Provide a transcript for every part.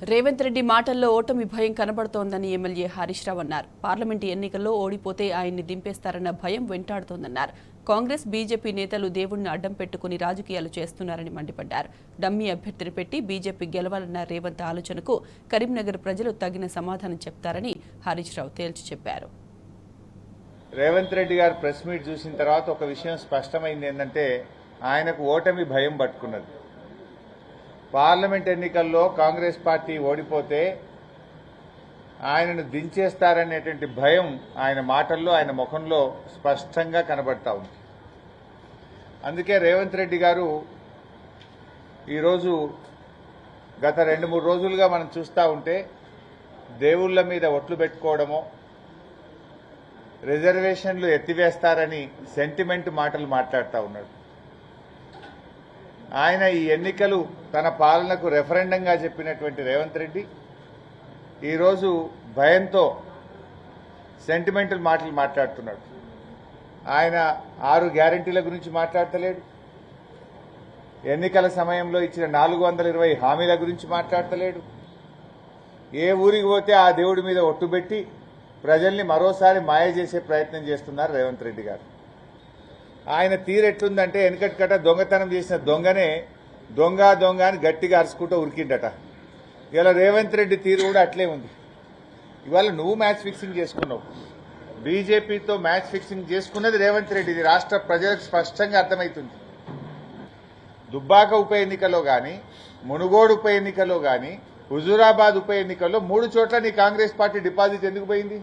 రేవంత్ రెడ్డి మాటల్లో ఓటమి భయం కనబడుతోందని ఎమ్మెల్యే హరీష్ రావు అన్నారు. పార్లమెంటు ఎన్నికల్లో ఓడిపోతే ఆయన్ని దింపేస్తారన్న భయం వెంటాడుతోందన్నారు. కాంగ్రెస్ బీజేపీ నేతలు దేవుణ్ణి అడ్డం పెట్టుకుని రాజకీయాలు చేస్తున్నారని మండిపడ్డారు. డమ్మీ అభ్యర్థిని పెట్టి బీజేపీ గెలవాలన్న రేవంత్ ఆలోచనకు కరీంనగర్ ప్రజలు తగిన సమాధానం చెప్తారని హరీష్ రావు తేల్చి చెప్పారు. రేవంత్ రెడ్డి గారు ప్రెస్ మీట్ చూసిన తర్వాత ఒక విషయం స్పష్టమైంది. ఏంటంటే ఆయనకు ఓటమి భయం పట్టుకున్నది. పార్లమెంట్ ఎన్నికల్లో కాంగ్రెస్ పార్టీ ఓడిపోతే ఆయనను దించేస్తారనేటువంటి భయం ఆయన మాటల్లో, ఆయన ముఖంలో స్పష్టంగా కనబడతా ఉంది. అందుకే రేవంత్ రెడ్డి గారు ఈరోజు గత 2-3 రోజులుగా మనం చూస్తూ ఉంటే దేవుళ్ల మీద ఒట్లు పెట్టుకోవడమో, రిజర్వేషన్లు ఎత్తివేస్తారని సెంటిమెంట్ మాటలు మాట్లాడుతూ ఉన్నాడు. ఆయన ఈ ఎన్నికలు తన పాలనకు రెఫరెండంగా చెప్పినటువంటి రేవంత్ రెడ్డి ఈరోజు భయంతో సెంటిమెంటల్ మాటలు మాట్లాడుతున్నాడు. ఆయన 6 గ్యారంటీల గురించి మాట్లాడతలేడు. ఎన్నికల సమయంలో ఇచ్చిన 420 హామీల గురించి మాట్లాడతలేడు. ఏ ఊరికి పోతే ఆ దేవుడి మీద ఒట్టుబెట్టి ప్రజల్ని మరోసారి మాయ చేసే ప్రయత్నం చేస్తున్నారు రేవంత్ రెడ్డి గారు. ఆయన తీరెట్లుందంటే వెనకటికట దొంగతనం చేసిన దొంగనే దొంగ దొంగ అని గట్టిగా అరుచుకుంటూ ఉరికిండట. ఇలా రేవంత్ రెడ్డి తీరు కూడా అట్లే ఉంది. ఇవాళ నువ్వు మ్యాచ్ ఫిక్సింగ్ చేసుకున్నావు, బీజేపీతో మ్యాచ్ ఫిక్సింగ్ చేసుకున్నది రేవంత్ రెడ్డి. ఇది రాష్ట్ర ప్రజలకు స్పష్టంగా అర్థమవుతుంది. దుబ్బాక ఉప ఎన్నికలో గాని, మునుగోడు ఉప ఎన్నికలో గాని, హుజూరాబాద్ ఉప ఎన్నికల్లో 3 చోట్ల నీ కాంగ్రెస్ పార్టీ డిపాజిట్ ఎందుకు పోయింది?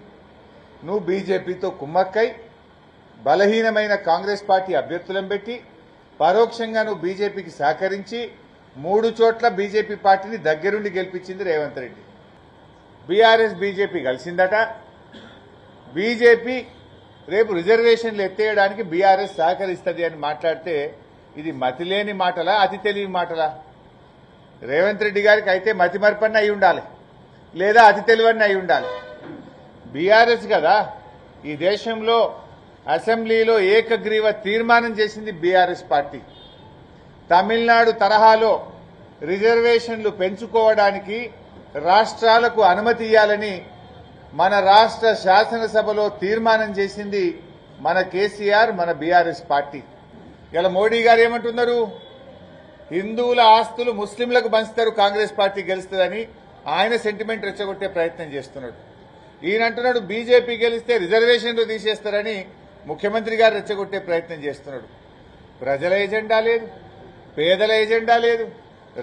నువ్వు బీజేపీతో కుమ్మక్కై బలహీనమైన కాంగ్రెస్ పార్టీ అభ్యర్థులను పెట్టి పరోక్షంగా నువ్వు బీజేపీకి సహకరించి 3 చోట్ల బీజేపీ పార్టీని దగ్గరుండి గెలిపించింది రేవంత్ రెడ్డి. బీఆర్ఎస్ బీజేపీ కలిసిందట. బీజేపీ రేపు రిజర్వేషన్లు ఎత్తేయడానికి బీఆర్ఎస్ సహకరిస్తుంది అని మాట్లాడితే ఇది మతిలేని మాటలా, అతి తెలివి మాటలా? రేవంత్ రెడ్డి గారికి అయితే మతి మరపన్న అయి ఉండాలి, లేదా అతి తెలివన్న అయి ఉండాలి. బీఆర్ఎస్ కదా ఈ దేశంలో అసెంబ్లీలో ఏకగ్రీవ తీర్మానం చేసింది బీఆర్ఎస్ పార్టీ. తమిళనాడు తరహాలో రిజర్వేషన్లు పెంచుకోవడానికి రాష్ట్రాలకు అనుమతి ఇవ్వాలని మన రాష్ట్ర శాసనసభలో తీర్మానం చేసింది మన కేసీఆర్, మన బీఆర్ఎస్ పార్టీ. ఇలా మోడీ గారు ఏమంటున్నారు? హిందువుల ఆస్తులు ముస్లింలకు పంచుతారు కాంగ్రెస్ పార్టీ గెలుస్తుందని ఆయన సెంటిమెంట్ రెచ్చగొట్టే ప్రయత్నం చేస్తున్నాడు. ఈయన అంటున్నాడు బీజేపీ గెలిస్తే రిజర్వేషన్లు తీసేస్తారని ముఖ్యమంత్రి గారు రెచ్చగొట్టే ప్రయత్నం చేస్తున్నాడు. ప్రజల ఎజెండా లేదు, పేదల ఎజెండా లేదు,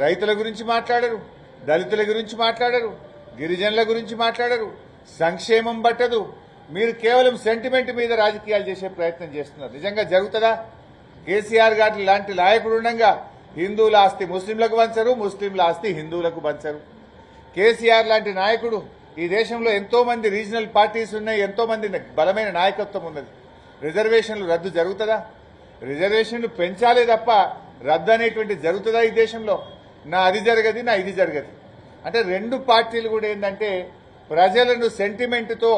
రైతుల గురించి మాట్లాడరు, దళితుల గురించి మాట్లాడరు, గిరిజనుల గురించి మాట్లాడరు, సంక్షేమం పట్టదు. మీరు కేవలం సెంటిమెంట్ మీద రాజకీయాలు చేసే ప్రయత్నం చేస్తున్నారు. నిజంగా జరుగుతుందా? కేసీఆర్ గారి లాంటి నాయకుడు ఉండగా హిందువుల ఆస్తి ముస్లింలకు పంచరు, ముస్లింల ఆస్తి హిందువులకు పంచరు. కేసీఆర్ లాంటి నాయకుడు ఈ దేశంలో ఎంతో మంది రీజనల్ పార్టీస్ ఉన్నాయి, ఎంతో మంది బలమైన నాయకత్వం ఉన్నది. రిజర్వేషన్లు రద్దు జరుగుతుందా? రిజర్వేషన్లు పెంచాలే తప్ప రద్దు అనేటువంటి జరుగుతుందా ఈ దేశంలో? నా అది జరగదు, నా ఇది జరగదు అంటే 2 పార్టీలు కూడా ఏంటంటే ప్రజలను సెంటిమెంట్తో,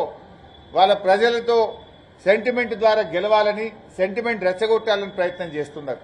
వాళ్ళ ప్రజలతో సెంటిమెంట్ ద్వారా గెలవాలని, సెంటిమెంట్ రెచ్చగొట్టాలని ప్రయత్నం చేస్తున్నారు.